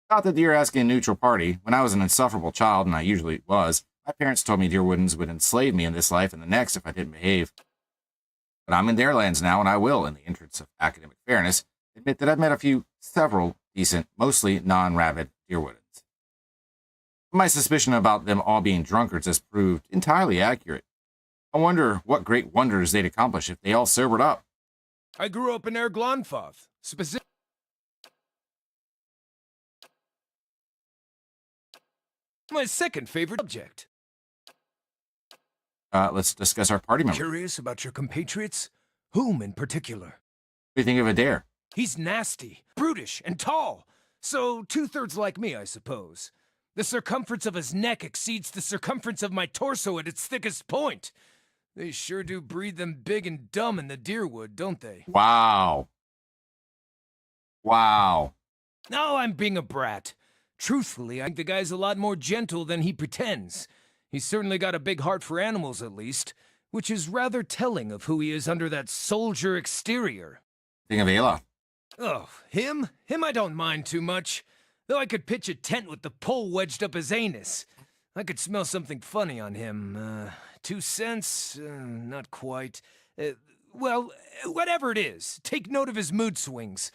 Not that you're asking a neutral party. When I was an insufferable child, and I usually was, my parents told me Deerwoodens would enslave me in this life and the next if I didn't behave. But I'm in their lands now, and I will, in the interest of academic fairness, admit that I've met several decent, mostly non-rabid Deerwoodens. My suspicion about them all being drunkards has proved entirely accurate. I wonder what great wonders they'd accomplish if they all sobered up. I grew up in Glonfath, specifically. My second favorite subject. Let's discuss our party members. Curious about your compatriots? Whom in particular? What do you think of Adair? He's nasty, brutish, and tall. So two-thirds like me, I suppose. The circumference of his neck exceeds the circumference of my torso at its thickest point. They sure do breed them big and dumb in the Deerwood, don't they? Wow. Wow. No, I'm being a brat. Truthfully, I think the guy's a lot more gentle than he pretends. He's certainly got a big heart for animals, at least, which is rather telling of who he is under that soldier exterior. Think of Ayla. Oh, him? Him I don't mind too much. Though I could pitch a tent with the pole wedged up his anus. I could smell something funny on him. 2 cents? Not quite. Well, whatever it is, take note of his mood swings.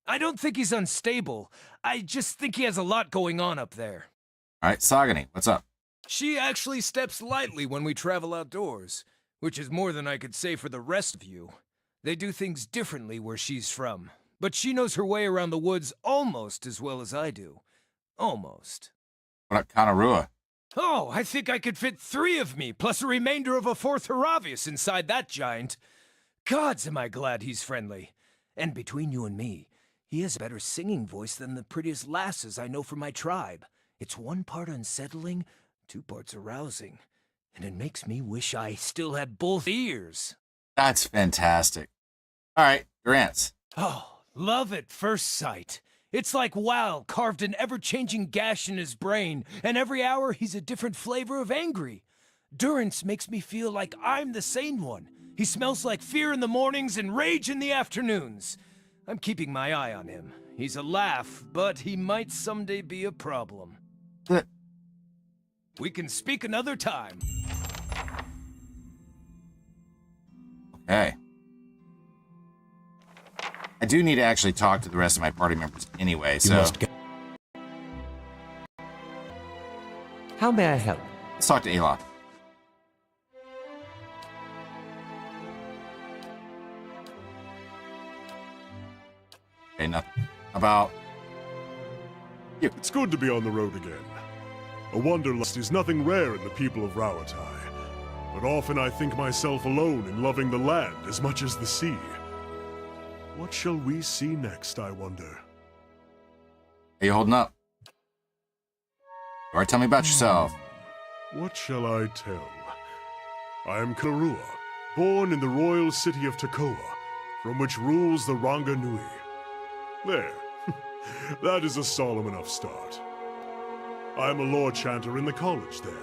I don't think he's unstable. I just think he has a lot going on up there. All right, Sagani, what's up? She actually steps lightly when we travel outdoors, which is more than I could say for the rest of you. They do things differently where she's from, but she knows her way around the woods almost as well as I do. Almost. What about Kanarua? Oh, I think I could fit 3 of me, plus a remainder of a 4th Haravius inside that giant. Gods, am I glad he's friendly. And between you and me, he has a better singing voice than the prettiest lasses I know from my tribe. It's 1 part unsettling, 2 parts arousing, and it makes me wish I still had both ears. That's fantastic. All right, Durant's. Oh, love at first sight. It's like WoW carved an ever-changing gash in his brain, and every hour he's a different flavor of angry. Durance makes me feel like I'm the sane one. He smells like fear in the mornings and rage in the afternoons. I'm keeping my eye on him. He's a laugh, but he might someday be a problem. We can speak another time. Okay. I do need to actually talk to the rest of my party members anyway, so How may I help? let's talk to Ayla. Okay, nothing. How about It's good to be on the road again. A wanderlust is nothing rare in the people of Rawatai, but often I think myself alone in loving the land as much as the sea. What shall we see next, I wonder? How you holding up? Or tell me about yourself. What shall I tell? I am Karua, born in the royal city of Takoa, from which rules the Ranga Nui. There. That is a solemn enough start. I am a lore chanter in the college there.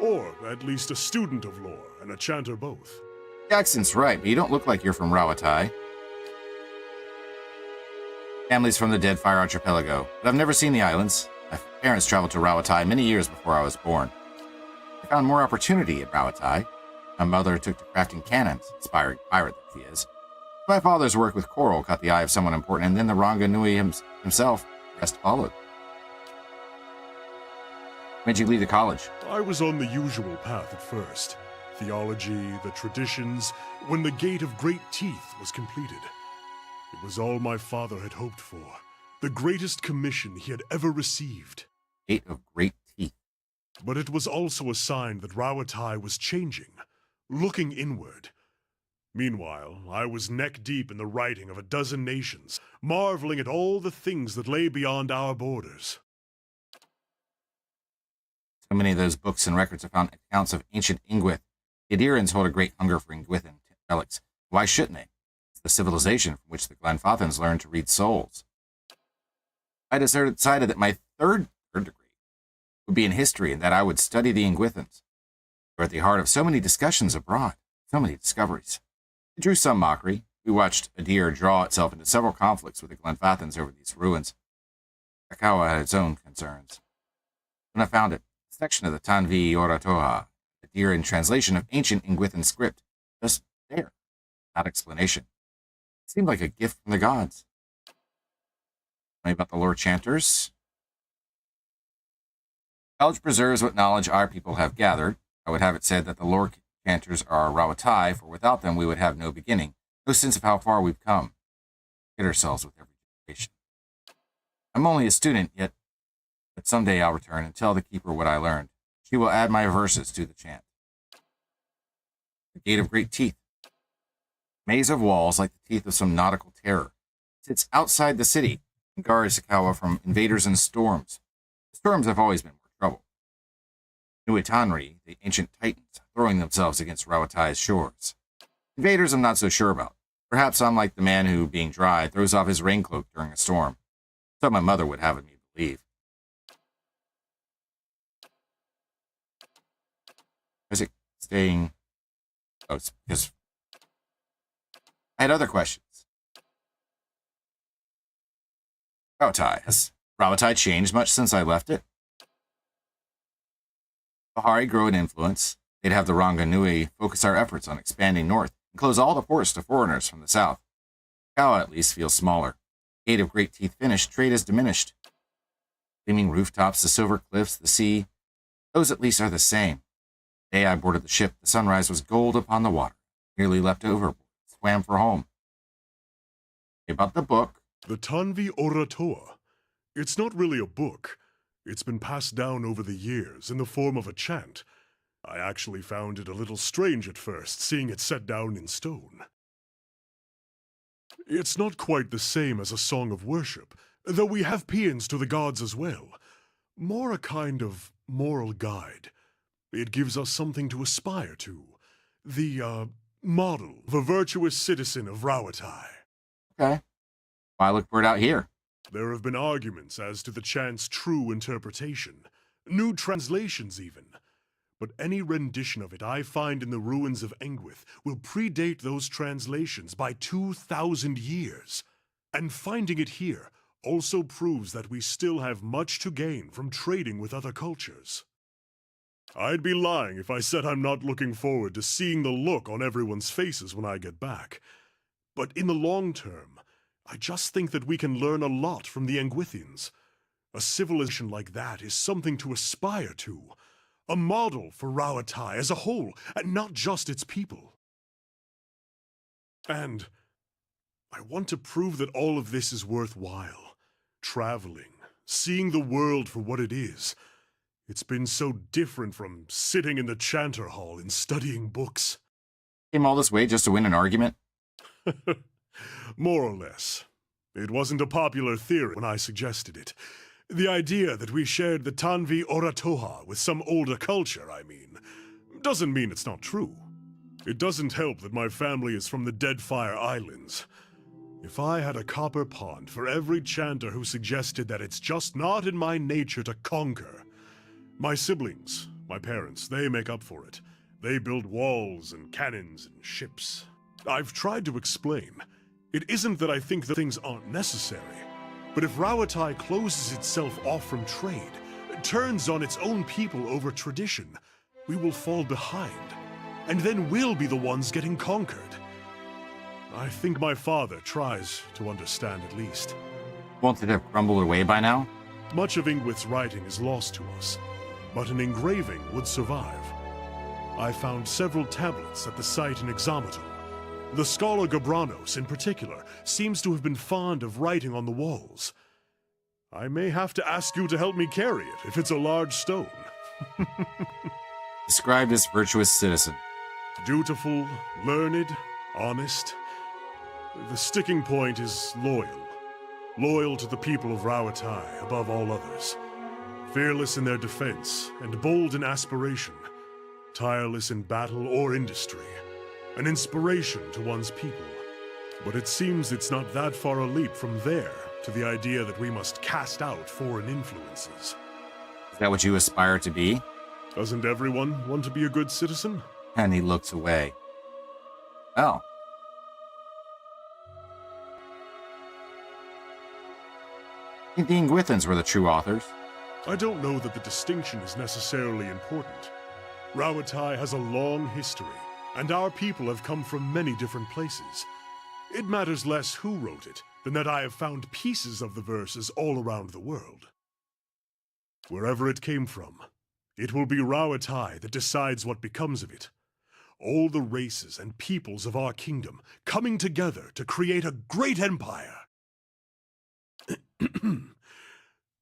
Or at least a student of lore and a chanter both. The accent's right, but you don't look like you're from Rawatai. Family's from the Deadfire Archipelago, but I've never seen the islands. My parents traveled to Rawatai many years before I was born. I found more opportunity at Rawatai. My mother took to crafting cannons, inspiring pirate that she is. My father's work with coral caught the eye of someone important, and then the Ranga Nui himself. The rest followed. When'd you leave the college? I was on the usual path at first. Theology, the traditions, when the Gate of Great Teeth was completed. It was all my father had hoped for. The greatest commission he had ever received. Gate of Great Teeth. But it was also a sign that Rawatai was changing, looking inward. Meanwhile, I was neck-deep in the writing of a dozen nations, marveling at all the things that lay beyond our borders. So many of those books and records have found accounts of ancient Ingwith. The Adirans hold a great hunger for Ingwithan relics. Why shouldn't they? It's the civilization from which the Glenfathans learned to read souls. I decided that my third degree would be in history and that I would study the Ingwithans. We're at the heart of so many discussions abroad, so many discoveries. It drew some mockery. We watched a deer draw itself into several conflicts with the Glenfathans over these ruins. Akawa had its own concerns. When I found it, a section of the Tanvi Oratoha, a deer in translation of ancient Ingwithan script, just there, without explanation. It seemed like a gift from the gods. Tell me about the lore chanters. Knowledge preserves what knowledge our people have gathered. I would have it said that the lore chanters are Rawatai, for without them we would have no beginning, no sense of how far we've come. Hit ourselves with every generation. I'm only a student yet, but someday I'll return and tell the keeper what I learned. She will add my verses to the chant. The Gate of Great Teeth. Maze of walls like the teeth of some nautical terror. It sits outside the city and guards Sakawa from invaders and storms. Storms have always been more trouble. Nuitanri, the ancient titans, throwing themselves against Rawatai's shores. Invaders I'm not so sure about. Perhaps I'm like the man who, being dry, throws off his rain cloak during a storm. So my mother would have me believe. Is it staying? Oh, it's because I had other questions. Rawatai. Has Rawatai changed much since I left it? Bahari grow in influence. They'd have the Ranga Nui focus our efforts on expanding north and close all the ports to foreigners from the south. Kawa at least feels smaller. Gate of Great Teeth finished, trade has diminished. Gleaming rooftops, the silver cliffs, the sea, those at least are the same. The day I boarded the ship, the sunrise was gold upon the water. Nearly leapt overboard, swam for home. About the book. The Tanvi Oratoa. It's not really a book. It's been passed down over the years in the form of a chant. I actually found it a little strange at first, seeing it set down in stone. It's not quite the same as a song of worship, though we have paeans to the gods as well. More a kind of moral guide. It gives us something to aspire to. The, model of a virtuous citizen of Rawatai. Okay. Why look for it out here? There have been arguments as to the chant's true interpretation. New translations even. But any rendition of it I find in the ruins of Engwith will predate those translations by 2,000 years. And finding it here also proves that we still have much to gain from trading with other cultures. I'd be lying if I said I'm not looking forward to seeing the look on everyone's faces when I get back. But in the long term, I just think that we can learn a lot from the Engwithians. A civilization like that is something to aspire to. A model for Rawatai as a whole, and not just its people. And I want to prove that all of this is worthwhile. Traveling, seeing the world for what it is. It's been so different from sitting in the Chanter Hall and studying books. Came all this way just to win an argument? More or less. It wasn't a popular theory when I suggested it. The idea that we shared the Tanvi Oratoha with some older culture, I mean, doesn't mean it's not true. It doesn't help that my family is from the Deadfire Islands. If I had a copper pond for every chanter who suggested that it's just not in my nature to conquer. My siblings, my parents, they make up for it. They build walls and cannons and ships. I've tried to explain. It isn't that I think that things aren't necessary, but if Rauatai closes itself off from trade, turns on its own people over tradition, we will fall behind, and then we'll be the ones getting conquered. I think my father tries to understand at least. Won't it have crumbled away by now? Much of Ingwith's writing is lost to us, but an engraving would survive. I found several tablets at the site in Exomato. The scholar Gabranos, in particular, seems to have been fond of writing on the walls. I may have to ask you to help me carry it, if it's a large stone. Described as virtuous citizen. Dutiful, learned, honest. The sticking point is loyal. Loyal to the people of Rauatai above all others. Fearless in their defense, and bold in aspiration. Tireless in battle or industry. An inspiration to one's people. But it seems it's not that far a leap from there to the idea that we must cast out foreign influences. Is that what you aspire to be? Doesn't everyone want to be a good citizen? And he looks away. Well. I think the Ingwithans were the true authors. I don't know that the distinction is necessarily important. Rauatai has a long history, and our people have come from many different places. It matters less who wrote it than that I have found pieces of the verses all around the world. Wherever it came from, it will be Rauatai that decides what becomes of it. All the races and peoples of our kingdom coming together to create a great empire.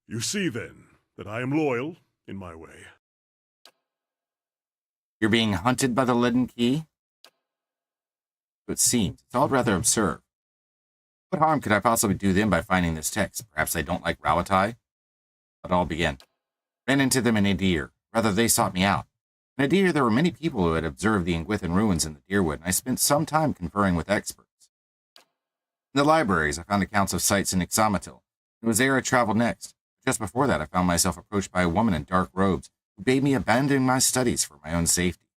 You see, then, that I am loyal in my way. You're being hunted by the Leaden Key? So it seems. It's all rather absurd. What harm could I possibly do them by finding this text? Perhaps they don't like Rauatai? Let it all begin. Ran into them in Adir. Rather, they sought me out. In Adir, there were many people who had observed the Ingwithan ruins in the Deerwood, and I spent some time conferring with experts. In the libraries, I found accounts of sites in Ixamatil. It was there I traveled next. Just before that, I found myself approached by a woman in dark robes who bade me abandon my studies for my own safety.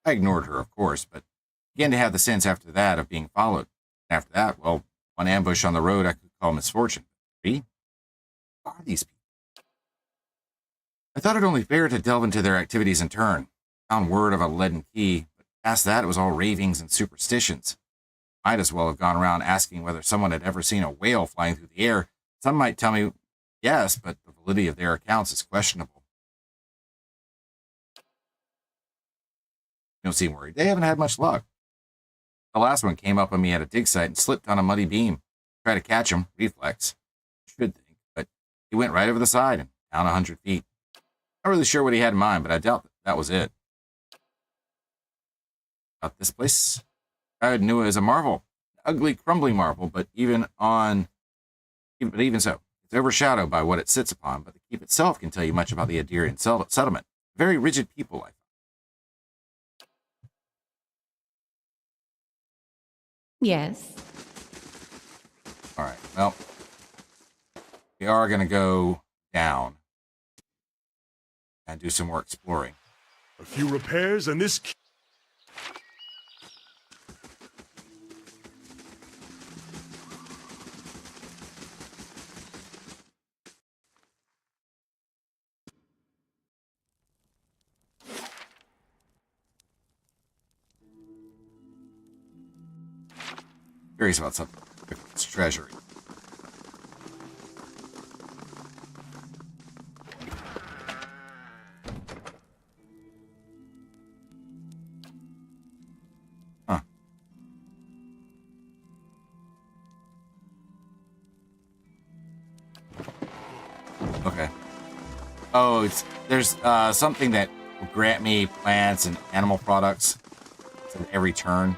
I ignored her, of course, but began to have the sense after that of being followed. And after that, well, one ambush on the road I could call misfortune. Three? Who are these people? I thought it only fair to delve into their activities in turn. Found word of a Leaden Key, but past that it was all ravings and superstitions. Might as well have gone around asking whether someone had ever seen a whale flying through the air. Some might tell me yes, but the validity of their accounts is questionable. You don't seem worried. They haven't had much luck. The last one came up on me at a dig site and slipped on a muddy beam. Tried to catch him, reflex. Should think, but he went right over the side and down 100 feet. Not really sure what he had in mind, but I doubt that was it. About this place, I knew it as a marvel, an ugly, crumbling marvel, but even so, it's overshadowed by what it sits upon. But the keep itself can tell you much about the Adirian settlement. Very rigid people, I find. Yes. All right, well, we are going to go down and do some more exploring. A few repairs and this... Curious about something. It's treasury. Huh. Okay. Oh, there's something that will grant me plants and animal products at every turn.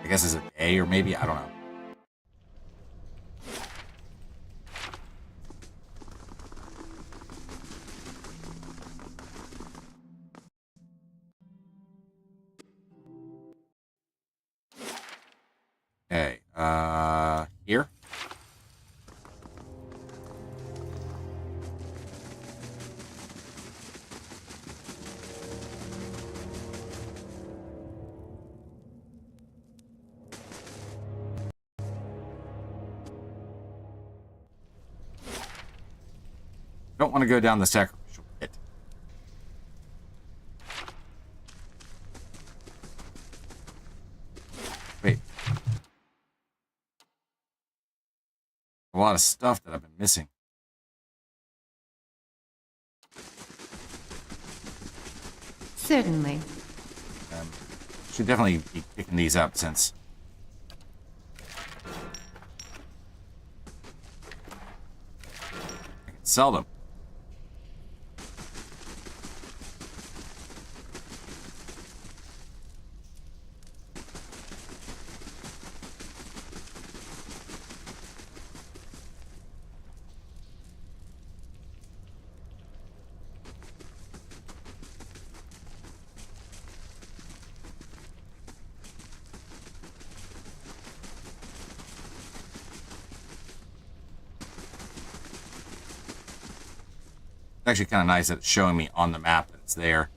I guess it's a day or maybe, I don't know. Okay, here. Don't want to go down the sacrificial pit. Wait. A lot of stuff that I've been missing. Certainly. Should definitely be picking these up since I can sell them. It's actually kind of nice that it's showing me on the map that it's there.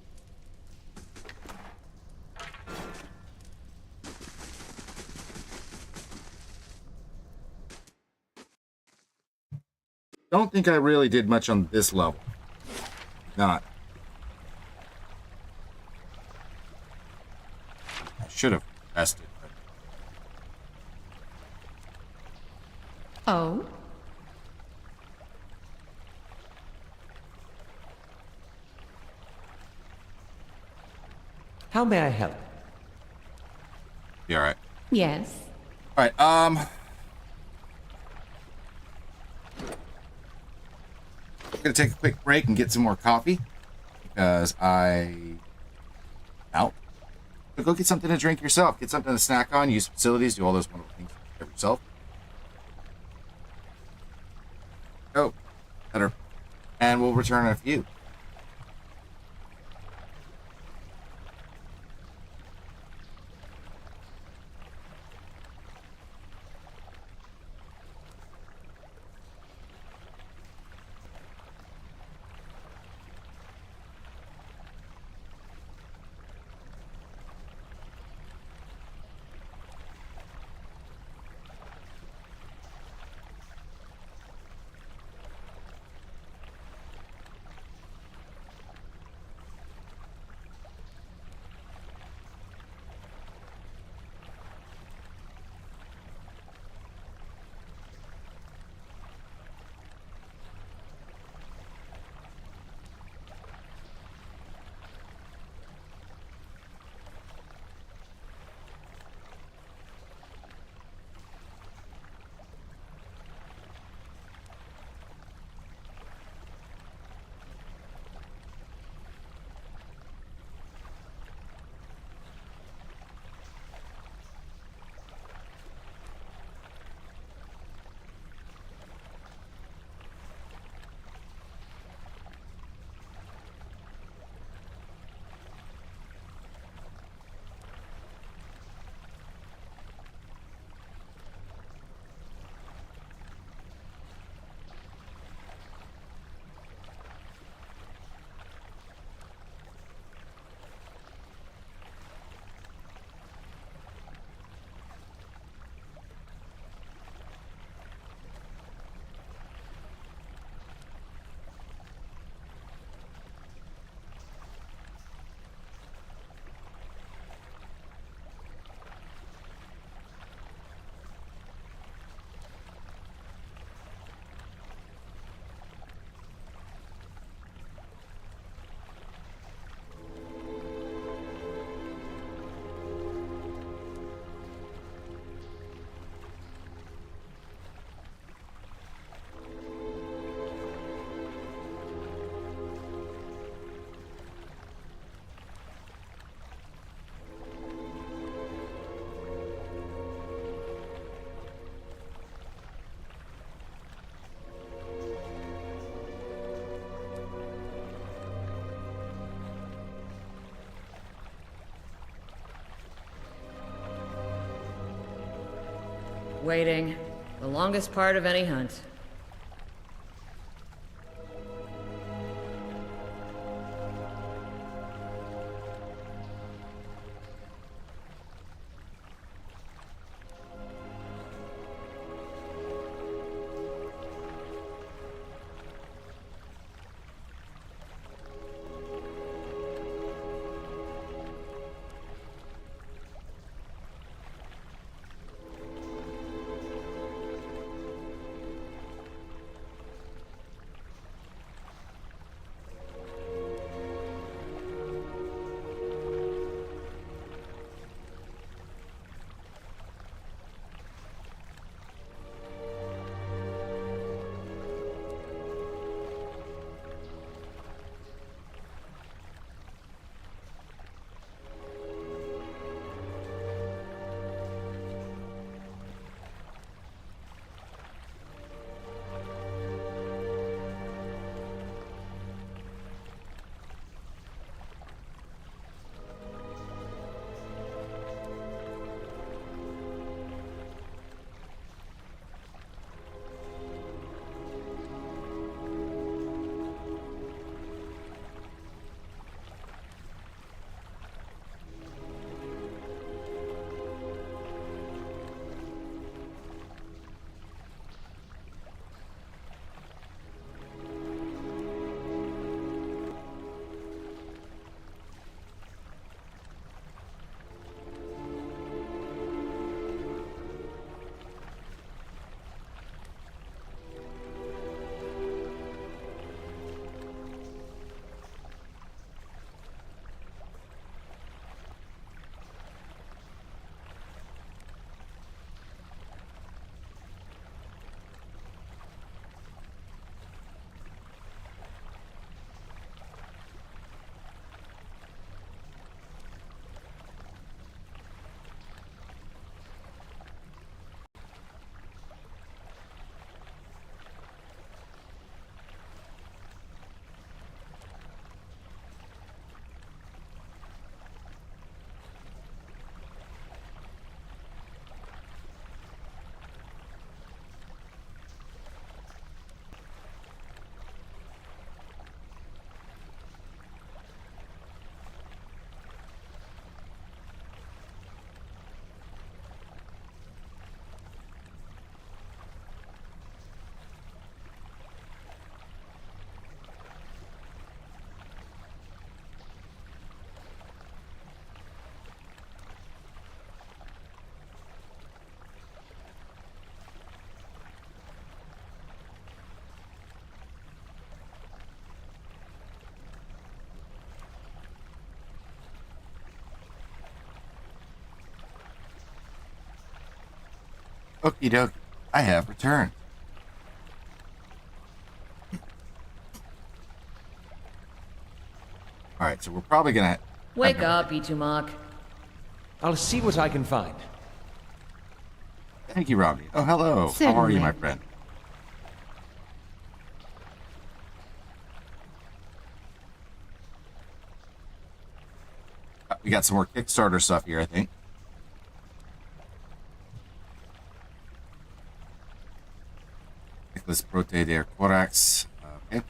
Don't think I really did much on this level. Not. I should have rested. But Oh? How may I help? be all right. Yes. All right. I'm gonna take a quick break and get some more coffee because out. So go get something to drink yourself. Get something to snack on. Use facilities. Do all those wonderful things for yourself. Oh, better. And we'll return in a few. Waiting. The longest part of any hunt. Okie dokie. I have returned. Alright, so we're probably gonna... Wake up, Itumak. I'll see what I can find. Thank you, Robbie. Oh, hello. How are you, Certainly. my friend? We got some more Kickstarter stuff here, I think. Nicholas Prote de Corax. Okay.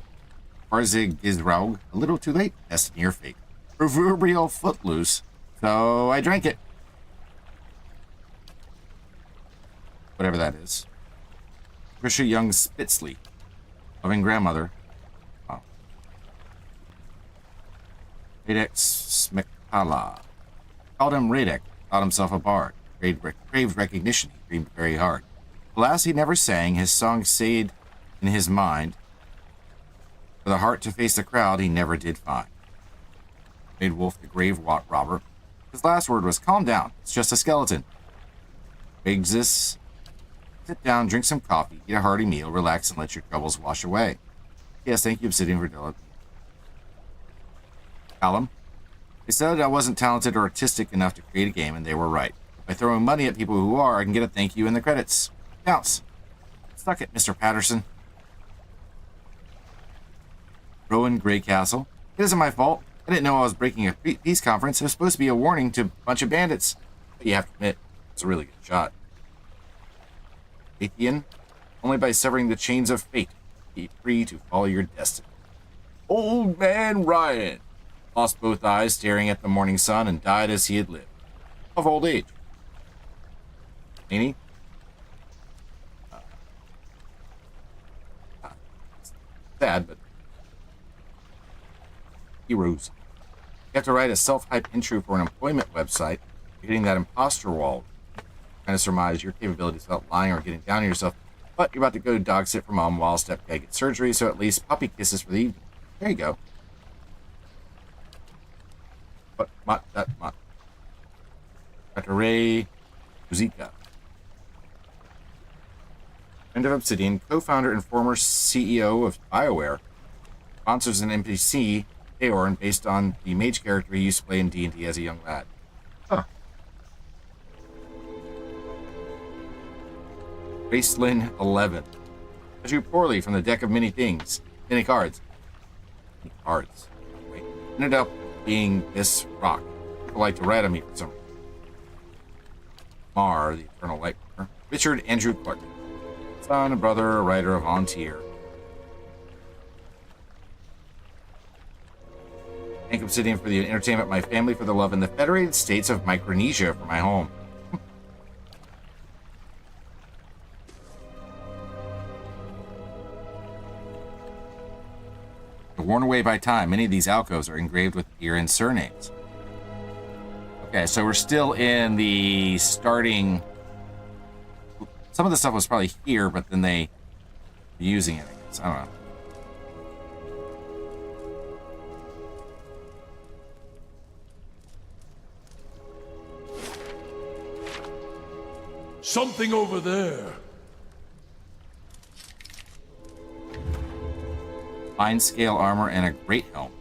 Farzig Gizraug. A little too late. Destiny or fate. Proverbial footloose. So I drank it. Whatever that is. Trisha Young Spitzley. Loving grandmother. Oh. Radek Smekala. Called him Radek. Thought himself a bard. Craved recognition. He dreamed very hard. Alas, he never sang. His song stayed in his mind. For the heart to face the crowd, he never did find. Made Wolf the grave robber. His last word was, calm down. It's just a skeleton. Exists. Sit down, drink some coffee, eat a hearty meal, relax, and let your troubles wash away. Yes, thank you, Obsidian, for doing it. Callum. They said I wasn't talented or artistic enough to create a game, and they were right. By throwing money at people who are, I can get a thank you in the credits. Counts. Stuck it, Mr. Patterson. Rowan Greycastle. It isn't my fault. I didn't know I was breaking a peace conference. It was supposed to be a warning to a bunch of bandits. But you have to admit, it's a really good shot. Athean. Only by severing the chains of fate, be free to follow your destiny. Old Man Ryan lost both eyes staring at the morning sun and died as he had lived, of old age. Any? Sad, but heroes. You have to write a self-hype intro for an employment website. You're hitting that imposter wall. Kind of surmise your capabilities without lying or getting down on yourself. But you're about to go dog sit for mom while stepdad gets surgery, so at least puppy kisses for the evening. There you go. But that Dr. Ray Muzika. Friend of Obsidian, co-founder and former CEO of BioWare, sponsors an NPC, Aeorn, based on the mage character he used to play in D&D as a young lad. Huh. Racelyn 11. I drew poorly from the deck of many things. Many cards. Many cards. Right. Ended up being this rock. People like to write on me for some reason. Mar, the Eternal Lightbringer. Richard Andrew Clark. Son, a brother, a writer, a volunteer. Thank Obsidian for the entertainment, my family for the love, and the Federated States of Micronesia for my home. Worn away by time, many of these alcoves are engraved with year and surnames. Okay, so we're still in the starting. Some of the stuff was probably here, but then they were using it, I guess. I don't know. Something over there. Fine scale armor and a great helm.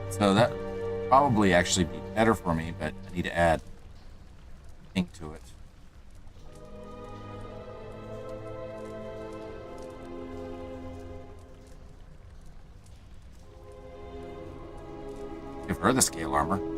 So that probably actually be better for me, but I need to add ink to it. Give her the scale armor.